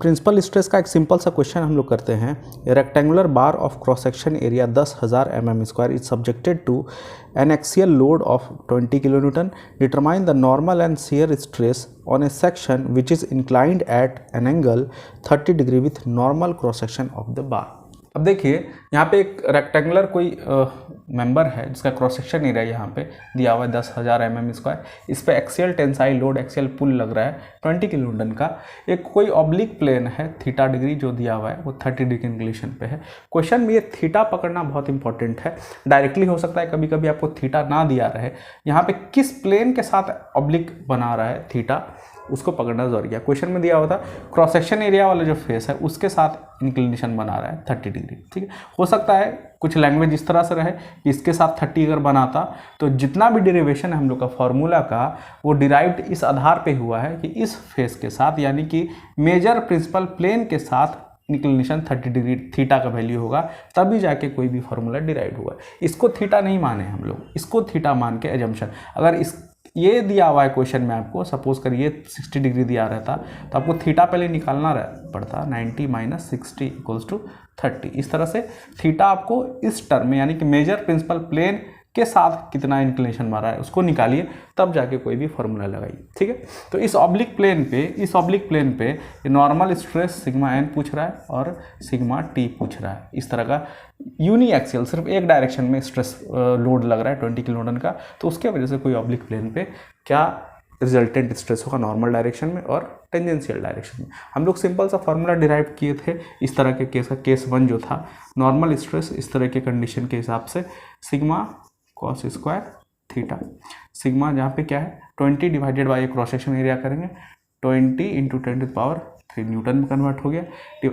Principal stress का एक simple सा क्वेश्चन हम लोग करते हैं। Rectangular bar of cross section area 10,000 mm² is subjected to an axial load of 20 kN। Determine the normal and shear stress on a section which is inclined at an angle 30 degree with normal cross section of the bar. अब देखिए यहाँ पे एक rectangular कोई member है जिसका cross section area यहाँ पे दिया हुआ है 10,000 mm²। इस पे एक्सियल टेंसाइल लोड एक्सियल पुल लग रहा है 20 kN का। एक कोई ऑब्लिक प्लेन है थीटा डिग्री जो दिया हुआ है वो 30 डिग्री इंक्लिनेशन पे है। क्वेश्चन में ये थीटा पकड़ना बहुत इंपॉर्टेंट है। डायरेक्टली हो सकता है कभी कभी आपको थीटा ना दिया रहे, यहाँ पे किस प्लेन के साथ ऑब्लिक बना रहा है थीटा उसको पकड़ना जरूरी है। क्वेश्चन में दिया हुआ था क्रॉस सेक्शन एरिया वाला जो फेस है उसके साथ इंक्लिनेशन बना रहा है 30 डिग्री। ठीक है, हो सकता है कुछ लैंग्वेज इस तरह से रहे कि इसके साथ 30 अगर बनाता तो जितना भी डेरिवेशन है हम लोग का फॉर्मूला का वो डिराइव्ड इस आधार पे हुआ है कि इस फेस के साथ यानी कि मेजर प्रिंसिपल प्लेन के साथ इंक्लिनेशन 30 डिग्री थीटा का वैल्यू होगा, तभी जाके कोई भी फॉर्मूला डिराइव हुआ। इसको थीटा नहीं माने हम लोग, इसको थीटा मान के एजम्पशन। अगर इस ये दिया हुआ है क्वेश्चन में आपको, सपोज करिए 60 डिग्री दिया रहता तो आपको थीटा पहले निकालना पड़ता 90 - 60 = 30। इस तरह से थीटा आपको इस टर्म में यानी कि मेजर प्रिंसिपल प्लेन के साथ कितना इंक्लिनेशन मारा है उसको निकालिए, तब जाके कोई भी फॉर्मूला लगाइए। ठीक है, तो इस ऑब्लिक प्लेन पे नॉर्मल स्ट्रेस सिग्मा n पूछ रहा है और सिग्मा t पूछ रहा है। इस तरह का यूनी एक्सियल सिर्फ एक डायरेक्शन में स्ट्रेस लोड लग रहा है 20 kN का, तो उसके वजह से कोई ऑब्लिक प्लेन पे क्या रिजल्टेंट स्ट्रेस होगा नॉर्मल डायरेक्शन में और टेंजेंशियल डायरेक्शन में। हम लोग सिंपल सा फॉर्मूला डिराइव किए थे इस तरह के केस का। केस 1 जो था नॉर्मल स्ट्रेस इस तरह के कंडीशन के हिसाब से sigma cos square theta, sigma जहाँ पे क्या है 20 divided by cross section area करेंगे 20 × 10⁻³ न्यूटन में कन्वर्ट हो गया।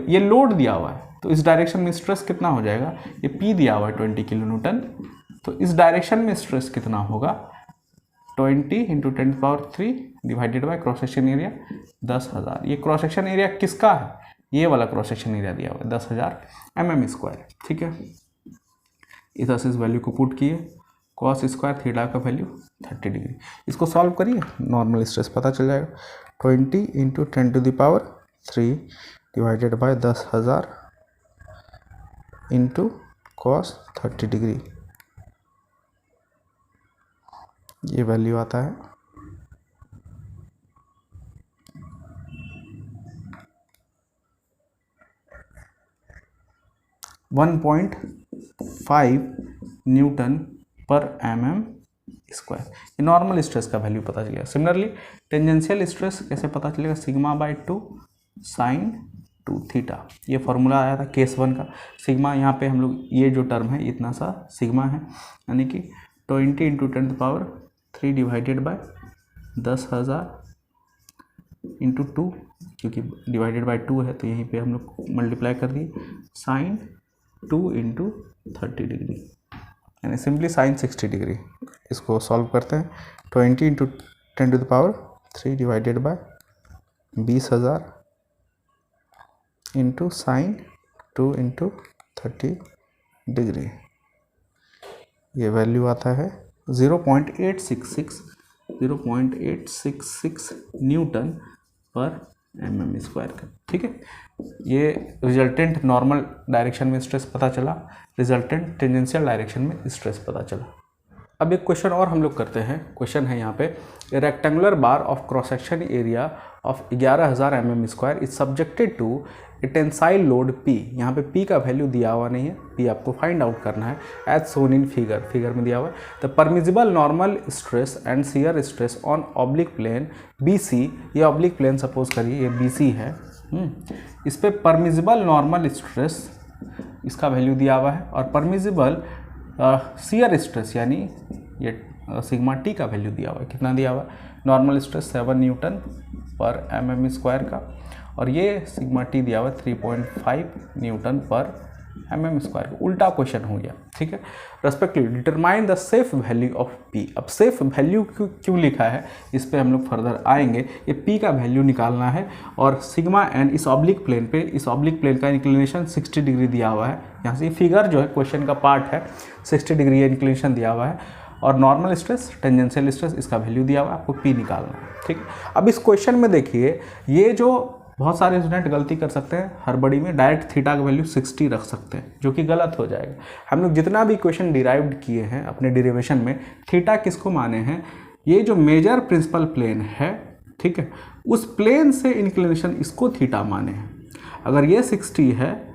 ये लोड दिया हुआ है तो इस डायरेक्शन में स्ट्रेस कितना हो जाएगा, ये P दिया हुआ है 20 kN, तो इस डायरेक्शन में स्ट्रेस कितना होगा 20 × 10⁻³ divided by cross section area 10,000। ये क्रॉस सेक्शन एरिया किसका है, ये वाला क्रॉस सेक्शन एरिया दिया हुआ है 10,000 mm²। ठीक है, इधर से इस वैल्यू को पुट किए cos स्क्वायर थीटा का वैल्यू 30 डिग्री। इसको सॉल्व करिए नॉर्मल स्ट्रेस पता चल जाएगा 20 × 10⁻³ divided by 10,000 into cos 30 degree, ये वैल्यू आता है 1.5 N/mm²। ये नॉर्मल स्ट्रेस का वैल्यू पता चलेगा। सिमिलरली टेंजेंशियल स्ट्रेस कैसे पता चलेगा, सिग्मा/2 sin 2 थीटा। ये फॉर्मूला आया था केस 1 का। सिग्मा यहाँ पे हम लोग ये जो टर्म है इतना सा सिग्मा है, यानी कि 20 × 10⁻³ डिवाइडेड बाय 10,000 इंटू 2, क्योंकि डिवाइडेड बाय 2 है तो यहीं पे हम लोग मल्टीप्लाई कर दिए sin 2 × 30 डिग्री यानी सिंपली sin 60 डिग्री। इसको सॉल्व करते हैं 20 × 10⁻³ divided by 20,000 into sin 2 × 30 degree, ये वैल्यू आता है 0.866 N/mm² का। ठीक है, ये रिजल्टेंट नॉर्मल डायरेक्शन में स्ट्रेस पता चला, रिजल्टेंट टेंजेंशियल डायरेक्शन में स्ट्रेस पता चला। अब एक क्वेश्चन और हम लोग करते हैं। क्वेश्चन है यहाँ पे rectangular bar of cross section area of 11,000 mm² is subjected to a tensile load P। यहाँ पे P का वैल्यू दिया हुआ नहीं है, P आपको फाइंड आउट करना है एज सोन इन फिगर में दिया हुआ है। The permissible normal stress and shear stress on oblique plane BC, ये ऑब्लिक प्लेन सपोज करिए ये BC है, इस पे परमिजिबल नॉर्मल स्ट्रेस इसका वैल्यू दिया हुआ है और परमिजिबल शियर स्ट्रेस यानी ये सिग्मा T का वैल्यू दिया हुआ है। कितना दिया हुआ है, नॉर्मल स्ट्रेस 7 N/mm² का और ये सिग्मा T दिया हुआ है 3.5 N/mm²। उल्टा क्वेश्चन हो गया। ठीक है, respectively determine the safe value of P। अब सेफ वैल्यू क्यों लिखा है इस पे हम लोग फर्दर आएंगे। ये P का वैल्यू निकालना है और सिग्मा n इस ऑब्लिक प्लेन पे, इस ऑब्लिक प्लेन का इंक्लिनेशन 60 डिग्री दिया हुआ है। यहाँ से ये फिगर जो है क्वेश्चन का पार्ट है 60 डिग्री इंक्लिनेशन दिया हुआ है और नॉर्मल स्ट्रेस टेंजेंशियल स्ट्रेस इसका वैल्यू दिया हुआ है, आपको P निकालना है। ठीक है, अब इस क्वेश्चन में देखिए ये जो बहुत सारे स्टूडेंट गलती कर सकते हैं, हड़बड़ी में डायरेक्ट थीटा का वैल्यू 60 रख सकते हैं, जो कि गलत हो जाएगा। हम लोग जितना भी क्वेश्चन डिराइव्ड किए हैं अपने डेरिवेशन में, थीटा किसको माने हैं, ये जो मेजर प्रिंसिपल प्लेन है, ठीक है, उस प्लेन से इंक्लिनेशन इसको थीटा माने हैं। अगर ये 60 है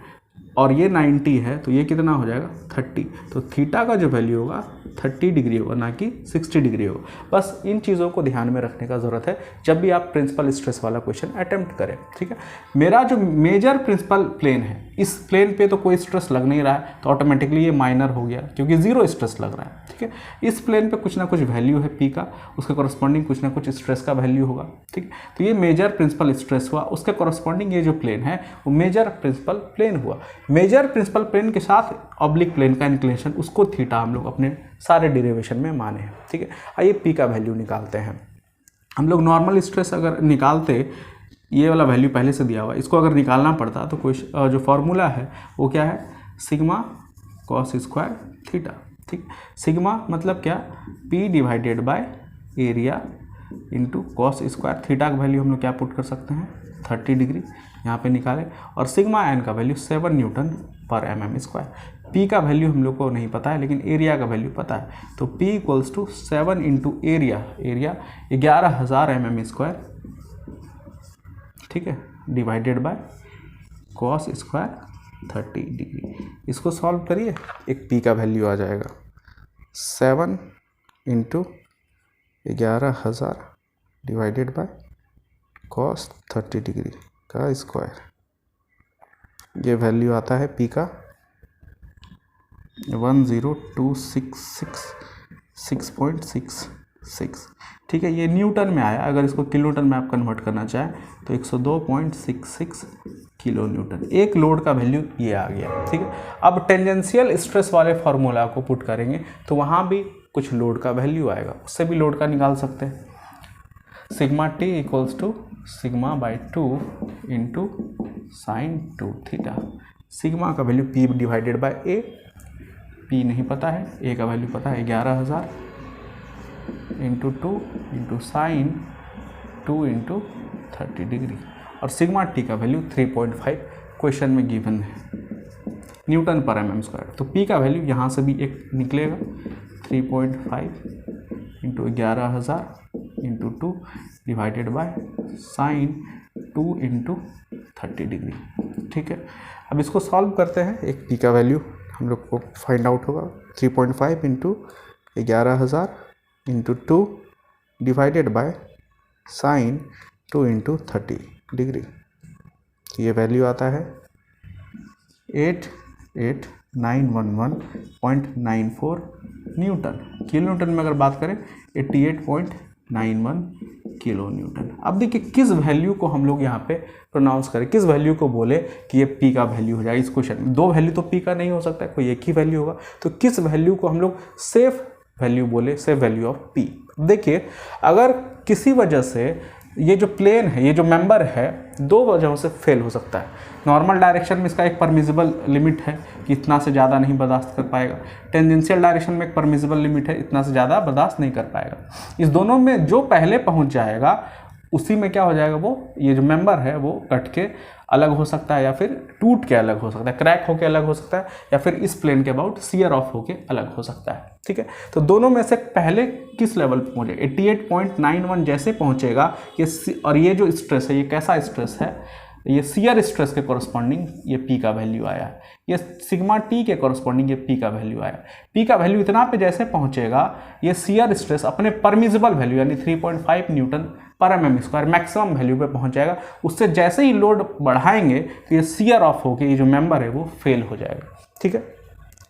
और ये 90 है तो ये कितना हो जाएगा 30, तो थीटा का जो वैल्यू होगा 30 डिग्री होगा, ना कि 60 डिग्री होगा। बस इन चीज़ों को ध्यान में रखने का ज़रूरत है जब भी आप प्रिंसिपल स्ट्रेस वाला क्वेश्चन अटेम्प्ट करें, ठीक है। मेरा जो मेजर प्रिंसिपल प्लेन है, इस प्लेन पे तो कोई स्ट्रेस लग नहीं रहा है, तो ऑटोमेटिकली ये माइनर हो गया क्योंकि जीरो स्ट्रेस लग रहा है, ठीक है। इस प्लेन पे कुछ ना कुछ वैल्यू है पी का, उसके कॉरस्पॉन्डिंग कुछ ना कुछ स्ट्रेस का वैल्यू होगा, ठीक है। तो ये मेजर प्रिंसिपल स्ट्रेस हुआ, उसके कॉरस्पॉन्डिंग ये जो प्लेन है वो मेजर प्रिंसिपल प्लेन हुआ। मेजर प्रिंसिपल प्लेन के साथ ऑब्लिक प्लेन का इंक्लिनेशन, उसको थीटा हम लोग अपने सारे डेरिवेशन में माने हैं, ठीक है। आइए पी का वैल्यू निकालते हैं। हम लोग नॉर्मल स्ट्रेस अगर निकालते, ये वाला वैल्यू पहले से दिया हुआ है, इसको अगर निकालना पड़ता तो कोई जो फॉर्मूला है वो क्या है, सिग्मा कॉस स्क्वायर थीटा, ठीक। सिग्मा मतलब क्या, P divided by area into cos square. Theta का वैल्यू हम लोग क्या पुट कर सकते हैं 30 डिग्री, यहाँ पे निकालें, और सिग्मा एन का वैल्यू 7 न्यूटन पर mm स्क्वायर। पी का वैल्यू हम लोग को नहीं पता है लेकिन एरिया का वैल्यू पता है, तो P equals to 7 into area 11,000 mm square, ठीक है, divided by cos square 30 degree. इसको सॉल्व करिए, एक P का वैल्यू आ जाएगा 7 into 11,000 divided by cos 30 degree का स्क्वायर। ये वैल्यू आता है P का 10266.66, ठीक है। ये न्यूटन में आया, अगर इसको किलो न्यूटन में आप कन्वर्ट करना चाहें तो 102.66 किलो न्यूटन। एक लोड का वैल्यू ये आ गया, ठीक है। अब टेंजेंशियल स्ट्रेस वाले फार्मूला को पुट करेंगे तो वहाँ भी कुछ लोड का वैल्यू आएगा, उससे भी लोड का निकाल सकते हैं। Sigma T equals to sigma by 2 into sine 2 theta. Sigma का value P divided by A, P नहीं पता है, A का वैल्यू पता है 11,000 into 2 into sine 2 into 30 degree, और सिग्मा टी का वैल्यू 3.5 क्वेश्चन में गिवन है न्यूटन पर mm स्क्वायर। तो P का वैल्यू यहाँ से भी एक निकलेगा 3.5 into 11,000 into 2 divided by sine 2 into 30 degree, ठीक है। अब इसको सॉल्व करते हैं, एक P का वैल्यू हम लोग को फाइंड आउट होगा 3.5 into 11,000 into 2 divided by sine 2 into 30 degree. ये वैल्यू आता है 88911.94 न्यूटन। किलो न्यूटन में अगर बात करें 88.91 किलो न्यूटन। अब देखिए किस वैल्यू को हम लोग यहाँ पे प्रोनाउंस करें, किस वैल्यू को बोले कि ये P का वैल्यू हो जाए। इस क्वेश्चन में दो वैल्यू तो P का नहीं हो सकता है, कोई एक ही वैल्यू होगा, तो किस वैल्यू को हम लोग सेफ वैल्यू बोले, सेफ वैल्यू ऑफ P। देखिए अगर किसी वजह से ये जो प्लेन है, ये जो मेंबर है, दो वजहों से फेल हो सकता है। नॉर्मल डायरेक्शन में इसका एक परमिजिबल लिमिट है कि इतना से ज़्यादा नहीं बर्दाश्त कर पाएगा। टेंजेंशियल डायरेक्शन में एक परमिजिबल लिमिट है, इतना से ज़्यादा बर्दाश्त नहीं कर पाएगा। इस दोनों में जो पहले पहुंच जाएगा उसी में क्या हो जाएगा, वो ये जो मेंबर है वो कट के अलग हो सकता है, या फिर टूट के अलग हो सकता है, क्रैक होके अलग हो सकता है, या फिर इस प्लेन के अबाउट सियर ऑफ होके अलग हो सकता है, ठीक है। तो दोनों में से पहले किस लेवल पे पहुंचे, 88.91 जैसे पहुंचेगा ये, और ये जो स्ट्रेस है ये कैसा स्ट्रेस है, ये सियर स्ट्रेस के कॉरस्पॉन्डिंग ये P का वैल्यू आया है, ये सिग्मा टी के कॉरस्पॉन्डिंग ये P का वैल्यू आया। P का वैल्यू इतना पे जैसे पहुंचेगा ये सियर स्ट्रेस अपने परमिजिबल वैल्यू यानी 3.5 न्यूटन पर mm स्क्वायर मैक्सिमम वैल्यू पे पहुंच जाएगा। उससे जैसे ही लोड बढ़ाएंगे तो ये सियर ऑफ होके ये जो मेंबर है वो फेल हो जाएगा, ठीक है।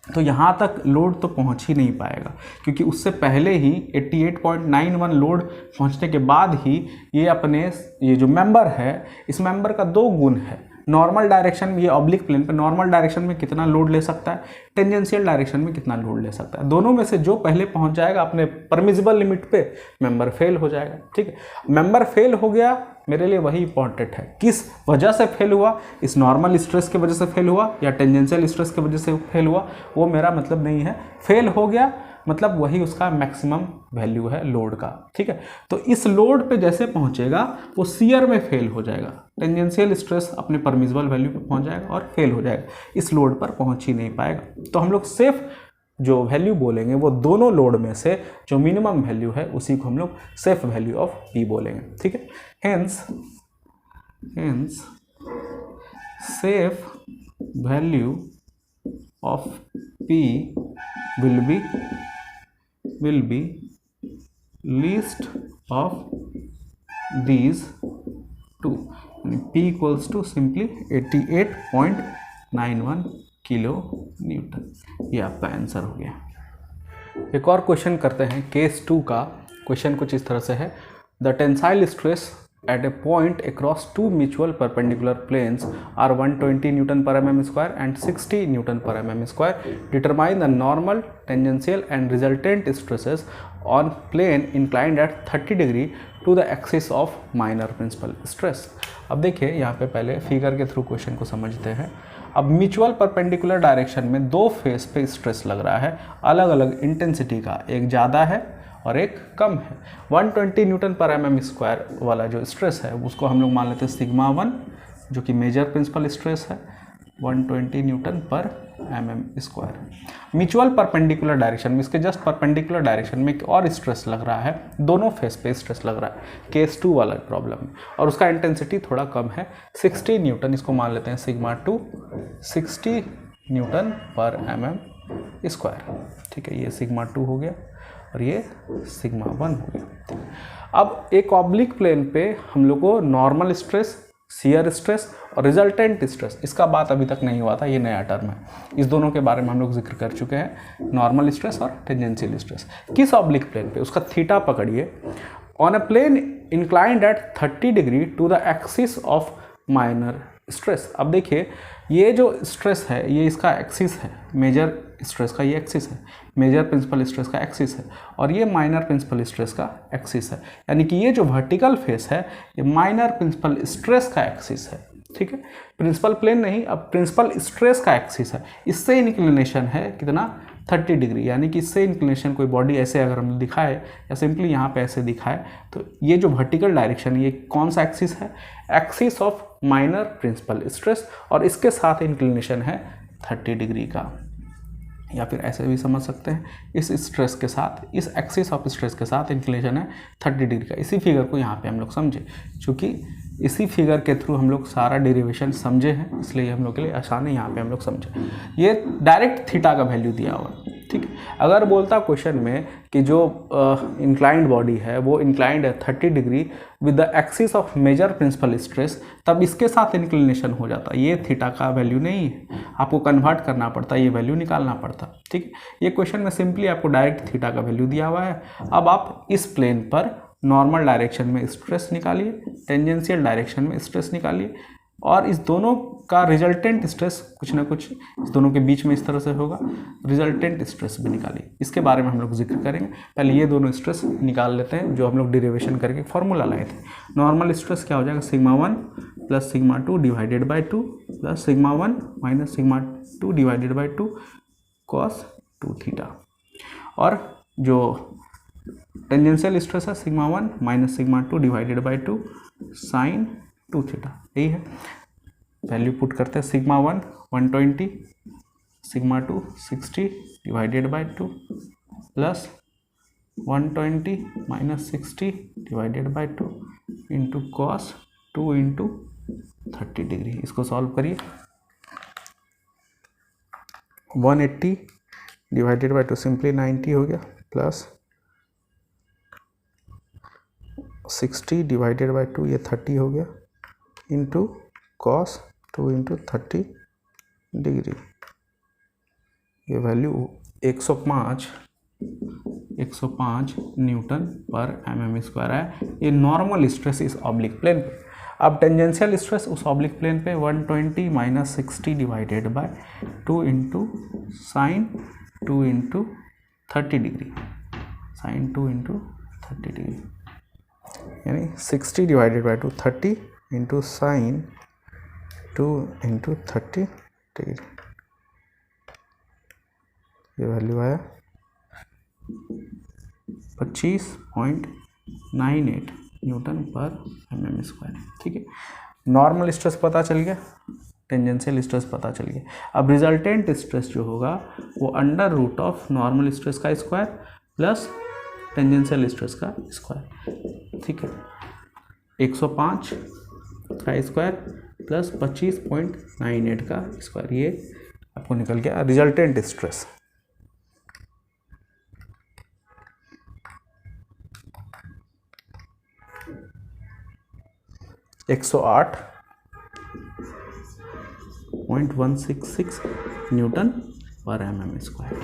तो यहाँ तक लोड तो पहुँच ही नहीं पाएगा क्योंकि उससे पहले ही 88.91 लोड पहुँचने के बाद ही ये अपने ये जो मेंबर है, इस मेंबर का दो गुण है। नॉर्मल डायरेक्शन में ये ऑब्लिक प्लेन पे नॉर्मल डायरेक्शन में कितना लोड ले सकता है, टेंजेंशियल डायरेक्शन में कितना लोड ले सकता है। दोनों में से जो पहले पहुंच जाएगा अपने परमिजिबल लिमिट पे, मेंबर फेल हो जाएगा, ठीक है। मेंबर फेल हो गया, मेरे लिए वही इंपॉर्टेंट है किस वजह से फेल हुआ, इस नॉर्मल स्ट्रेस की वजह से फेल हुआ या टेंजेंशियल स्ट्रेस की वजह से फेल हुआ, वो मेरा मतलब नहीं है। फेल हो गया मतलब वही उसका मैक्सिमम वैल्यू है लोड का, ठीक है। तो इस लोड पे जैसे पहुंचेगा वो शियर में फेल हो जाएगा, टेंजेंशियल स्ट्रेस अपने परमिसिबल वैल्यू पे पहुंच जाएगा और फेल हो जाएगा, इस लोड पर पहुंच ही नहीं पाएगा। तो हम लोग सेफ जो वैल्यू बोलेंगे वो दोनों लोड में से जो मिनिमम वैल्यू है उसी को हम लोग सेफ वैल्यू ऑफ P बोलेंगे, ठीक है। Hence safe value of P will be least of these two, P equals to simply 88.91 kilo Newton. ये आपका आंसर हो गया। एक और क्वेश्चन करते हैं केस 2 का। क्वेश्चन कुछ इस तरह से है, the tensile stress at a point across two mutual perpendicular planes are 120 Newton per mm square and 60 Newton per mm square. Determine the normal, tangential and resultant stresses on plane inclined at 30 degree to the axis of minor principal stress. अब देखिए यहाँ पे पहले figure के through question को समझते हैं। अब म्यूचुअल परपेंडिकुलर डायरेक्शन में दो फेस पे स्ट्रेस लग रहा है अलग अलग इंटेंसिटी का, एक ज़्यादा है और एक कम है। 120 न्यूटन पर mm स्क्वायर वाला जो स्ट्रेस है उसको हम लोग मान लेते हैं सिग्मा 1, जो कि मेजर प्रिंसिपल स्ट्रेस है 120 न्यूटन पर mm square. Mutual perpendicular direction में, इसके जस्ट परपेंडिकुलर डायरेक्शन में एक और स्ट्रेस लग रहा है, दोनों फेस पे स्ट्रेस लग रहा है केस 2 वाला प्रॉब्लम में, और उसका इंटेंसिटी थोड़ा कम है 60 न्यूटन, इसको मान लेते हैं सिग्मा 2, 60 न्यूटन पर mm स्क्वायर, ठीक है। ये सिग्मा 2 हो गया और ये सिग्मा 1 हो गया। अब एक ऑब्लिक प्लेन पे हम लोग को नॉर्मल स्ट्रेस, शियर स्ट्रेस और रिजल्टेंट स्ट्रेस, इसका बात अभी तक नहीं हुआ था, ये नया टर्म है। इस दोनों के बारे में हम लोग जिक्र कर चुके हैं, नॉर्मल स्ट्रेस और टेंजेंशियल स्ट्रेस। किस ऑब्लिक प्लेन पे, उसका थीटा पकड़िए। On a plane inclined at 30 degree to the axis of minor stress. अब देखिए ये जो स्ट्रेस है ये इसका एक्सिस है, मेजर स्ट्रेस का ये एक्सिस है, मेजर प्रिंसिपल स्ट्रेस का एक्सिस है, और ये माइनर प्रिंसिपल स्ट्रेस का एक्सिस है। यानी कि ये जो वर्टिकल फेस है ये माइनर प्रिंसिपल स्ट्रेस का एक्सिस है, ठीक है। प्रिंसिपल प्लेन नहीं, अब प्रिंसिपल स्ट्रेस का एक्सिस है। इससे इंक्लिनेशन है कितना, 30 डिग्री। यानी कि इससे इंक्लिनेशन कोई बॉडी ऐसे अगर हम दिखाए या सिंपली यहाँ पे ऐसे दिखाए तो ये जो वर्टिकल डायरेक्शन ये कौन सा एक्सिस है, axis of minor principal stress, और इसके साथ इंक्लिनेशन है 30 डिग्री का। या फिर ऐसे भी समझ सकते हैं, इस स्ट्रेस के साथ, इस एक्सिस ऑफ स्ट्रेस के साथ इंक्लिनेशन है 30 डिग्री का। इसी फिगर को यहाँ पे हम लोग समझे, क्योंकि इसी फिगर के थ्रू हम लोग सारा डेरिवेशन समझे हैं, इसलिए हम लोग के लिए आसान है, यहाँ पे हम लोग समझे। ये डायरेक्ट थीटा का वैल्यू दिया हुआ है, ठीक है। अगर बोलता क्वेश्चन में कि जो इंक्लाइंड बॉडी है वो इंक्लाइंड है 30 degree with the axis of major principal stress, तब इसके साथ इंक्लिनेशन हो जाता, ये थीटा का वैल्यू नहीं है, आपको कन्वर्ट करना पड़ता, ये वैल्यू निकालना पड़ता, ठीक है। ये क्वेश्चन में सिंपली आपको डायरेक्ट थीटा का वैल्यू दिया हुआ है। अब आप इस प्लेन पर नॉर्मल डायरेक्शन में स्ट्रेस निकालिए, टेंजेंशियल डायरेक्शन में स्ट्रेस निकालिए, और इस दोनों का रिजल्टेंट स्ट्रेस कुछ ना कुछ इस दोनों के बीच में इस तरह से होगा, रिजल्टेंट स्ट्रेस भी निकालिए। इसके बारे में हम लोग जिक्र करेंगे। पहले ये दोनों स्ट्रेस निकाल लेते हैं जो हम लोग डेरिवेशन करके फॉर्मूला लाए थे। नॉर्मल स्ट्रेस क्या हो जाएगा, sigma 1 plus sigma 2 divided by 2 plus sigma 1 minus sigma 2 divided by 2 cos 2 theta, और जो टेंजेंशियल स्ट्रेस है sigma 1 minus sigma 2 divided by 2 sine 2 theta. यही है, वैल्यू पुट करते हैं। Sigma 1 120, sigma 2 60 divided by 2 plus 120 minus 60 divided by 2 into cos 2 into 30 degree. इसको solve करिए। 180 divided by 2 simply 90 हो गया, प्लस 60 डिवाइडेड बाई 2 ये 30 हो गया, इंटू कॉस 2 इंटू 30 डिग्री। ये वैल्यू 105 न्यूटन पर mm स्क्वायर है। ये नॉर्मल स्ट्रेस इस ऑब्लिक प्लेन पे। अब टेंजेंशियल स्ट्रेस उस ऑब्लिक प्लेन पे 120 minus 60 divided by 2 into sine 2 into 30 degree, sine 2 into 30 degree, यानी 60 divided by 2 30 into sine 2 into 30 degree. ये वैल्यू आया 25.98 न्यूटन पर mm स्क्वायर। ठीक है, नॉर्मल स्ट्रेस पता चल गया, टेंजेंशियल स्ट्रेस पता चल गया। अब रिजल्टेंट स्ट्रेस जो होगा वो under root of normal stress का स्क्वायर प्लस टेंजेंशियल स्ट्रेस का स्क्वायर। ठीक है, 105 का स्क्वायर प्लस 25.98 का स्क्वायर, ये आपको निकल गया रिजल्टेंट स्ट्रेस। एक 108.166 न्यूटन पर mm स्क्वायर।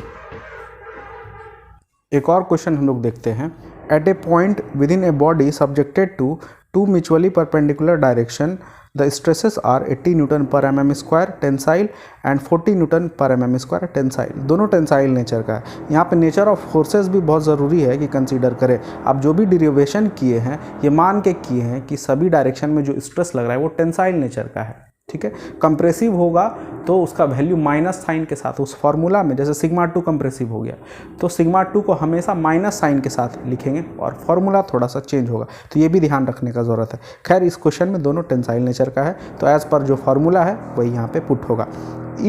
एक और क्वेश्चन हम लोग देखते हैं। At a point within a body subjected to two mutually perpendicular direction the stresses are 80 newton पर mm square tensile and 40 newton पर mm स्क्वायर टेंसाइल। दोनों टेंसाइल नेचर का है। यहाँ पे नेचर ऑफ फोर्सेस भी बहुत ज़रूरी है कि कंसीडर करें। आप जो भी डिरिवेशन किए हैं ये मान के किए हैं कि सभी डायरेक्शन में जो स्ट्रेस लग रहा है वो टेंसाइल नेचर का है। ठीक है, कंप्रेसिव होगा तो उसका वैल्यू माइनस साइन के साथ, उस फॉर्मूला में जैसे सिग्मा 2 कंप्रेसिव हो गया तो सिग्मा 2 को हमेशा माइनस साइन के साथ लिखेंगे और फॉर्मूला थोड़ा सा चेंज होगा, तो ये भी ध्यान रखने का ज़रूरत है। खैर इस क्वेश्चन में दोनों टेंसाइल नेचर का है तो एज पर जो फॉर्मूला है वही यहाँ पे पुट होगा।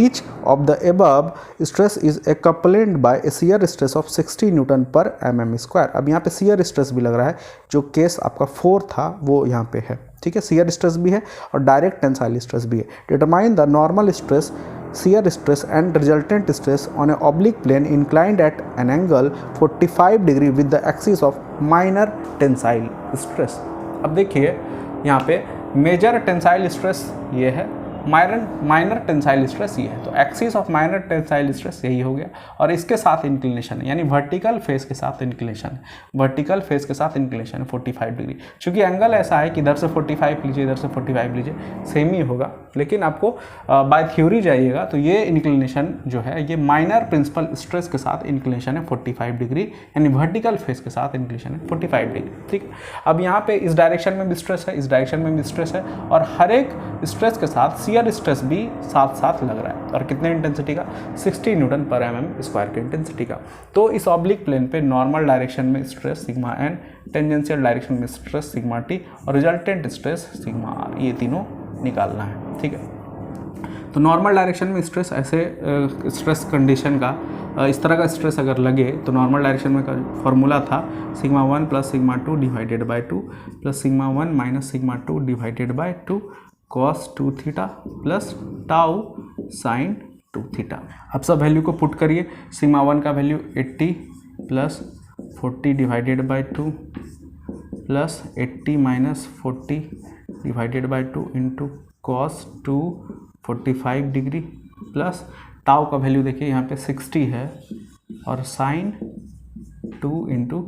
Each of the above stress is accompanied by a shear stress of 60 Newton पर mm स्क्वायर। अब यहाँ पे shear stress भी लग रहा है, जो केस आपका 4 था वो यहाँ पे है। ठीक है, shear stress भी है और डायरेक्ट टेंसाइल स्ट्रेस भी है। Determine the normal stress, shear stress and resultant stress on a oblique plane inclined at an angle 45 degree with the axis of minor tensile stress। अब देखिए यहाँ पे मेजर टेंसाइल स्ट्रेस ये है, minor tensile stress ये है, तो axis of minor tensile stress यही हो गया और इसके साथ इंक्लिनेशन है, यानी वर्टिकल फेस के साथ इंक्लिनेशन है, वर्टिकल फेस के साथ इंक्लिनेशन है 45 डिग्री। चूंकि एंगल ऐसा है कि इधर से 45 लीजिए इधर से 45 लीजिए सेम ही होगा, लेकिन आपको बाय थ्योरी जाइएगा तो ये इंक्लिनेशन जो है ये माइनर प्रिंसिपल स्ट्रेस के साथ इंक्लिनेशन है 45 डिग्री, यानी वर्टिकल फेस के साथ इंक्लिनेशन है 45 डिग्री। ठीक है, अब यहाँ पे इस डायरेक्शन में भी स्ट्रेस है, इस डायरेक्शन में भी स्ट्रेस है और हर एक स्ट्रेस के साथ शियर स्ट्रेस भी साथ साथ लग रहा है और कितने इंटेंसिटी का, 60 न्यूटन पर mm स्क्वायर की इंटेंसिटी का। तो इस ऑब्लिक प्लेन पे नॉर्मल डायरेक्शन में stress sigma N, tangential direction में स्ट्रेस सिग्मा टी और रिजल्टेंट स्ट्रेस सिग्मा आर, ये तीनों निकालना है। ठीक है, तो नॉर्मल डायरेक्शन में स्ट्रेस ऐसे स्ट्रेस कंडीशन का इस तरह का स्ट्रेस अगर लगे तो नॉर्मल डायरेक्शन में का फॉर्मूला था sigma 1 plus sigma 2 divided by 2 plus sigma 1 minus sigma 2 divided by 2 cos 2 theta plus tau sine 2 theta. अब सब वैल्यू को पुट करिए। सिग्मा 1 का value 80 plus 40 divided by 2 plus 80 minus 40 divided by 2 into cos 2 45 degree plus tau का value देखिए यहाँ पे 60 है और साइन 2 इंटू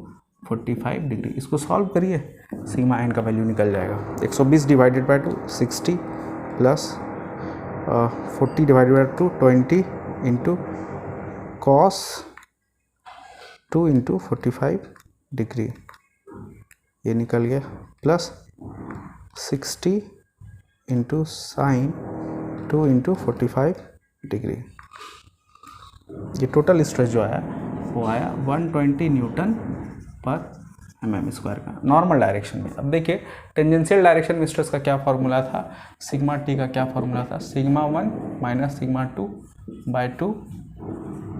45 डिग्री। इसको सॉल्व करिए, सिग्मा एन का वैल्यू निकल जाएगा 120 divided by 2 60 plus 40 divided by 2 20 into cos 2 into 45 degree, ये निकल गया plus 60 into sine 2 into 45 degree. ये टोटल स्ट्रेस जो आया वो आया 120 न्यूटन पर mm स्क्वायर का नॉर्मल डायरेक्शन में। अब देखिए टेंजेंशियल डायरेक्शन में स्ट्रेस का क्या फॉर्मूला था, सिग्मा टी का क्या फॉर्मूला था, sigma 1 minus sigma 2 by 2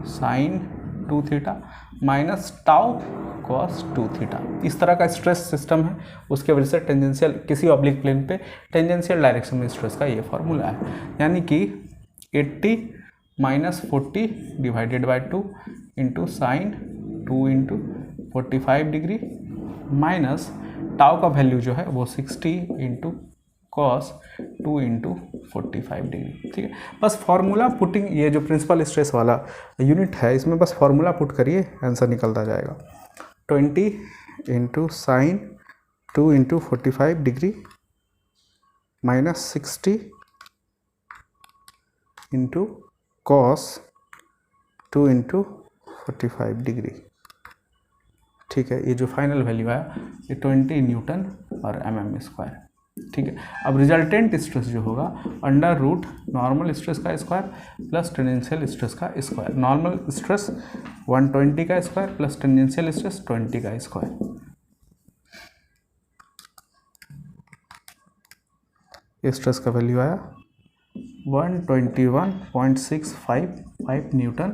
sine 2 theta minus tau cos 2 theta. इस तरह का स्ट्रेस सिस्टम है, उसके वजह से टेंजेंशियल किसी ऑब्लिक प्लेन पे टेंजेंशियल डायरेक्शन में स्ट्रेस का ये फॉर्मूला है, यानी कि 80 minus 40 divided by 2 into sine 2 into 45 degree minus tau का वैल्यू जो है वो 60 इंटू कॉस 2 इंटू 45 डिग्री। ठीक है, बस फार्मूला पुटिंग, ये जो प्रिंसिपल स्ट्रेस वाला यूनिट है इसमें बस फार्मूला पुट करिए, आंसर निकलता जाएगा 20 into sine 2 into 45 degree minus 60 into cos 2 into 45 degree. ठीक है, ये जो फाइनल वैल्यू आया ये 20 न्यूटन और mm स्क्वायर। ठीक है। अब रिजल्टेंट स्ट्रेस जो होगा अंडर रूट नॉर्मल स्ट्रेस का स्क्वायर प्लस टेंजेंशियल स्ट्रेस का स्क्वायर। नॉर्मल स्ट्रेस 120 का स्क्वायर प्लस टेंजेंशियल स्ट्रेस 20 का स्क्वायर। स्ट्रेस का वैल्यू आया 121.655 न्यूटन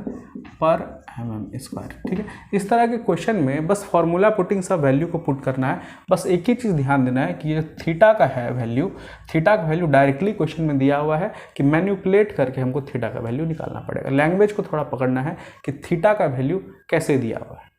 पर mm स्क्वायर। ठीक है, इस तरह के क्वेश्चन में बस फॉर्मूला पुटिंग सब वैल्यू को पुट करना है। बस एक ही चीज़ ध्यान देना है कि ये थीटा का है वैल्यू, थीटा का वैल्यू डायरेक्टली क्वेश्चन में दिया हुआ है कि मैन्युपुलेट करके हमको थीटा का वैल्यू निकालना पड़ेगा। लैंग्वेज को थोड़ा पकड़ना है कि थीटा का वैल्यू कैसे दिया हुआ है।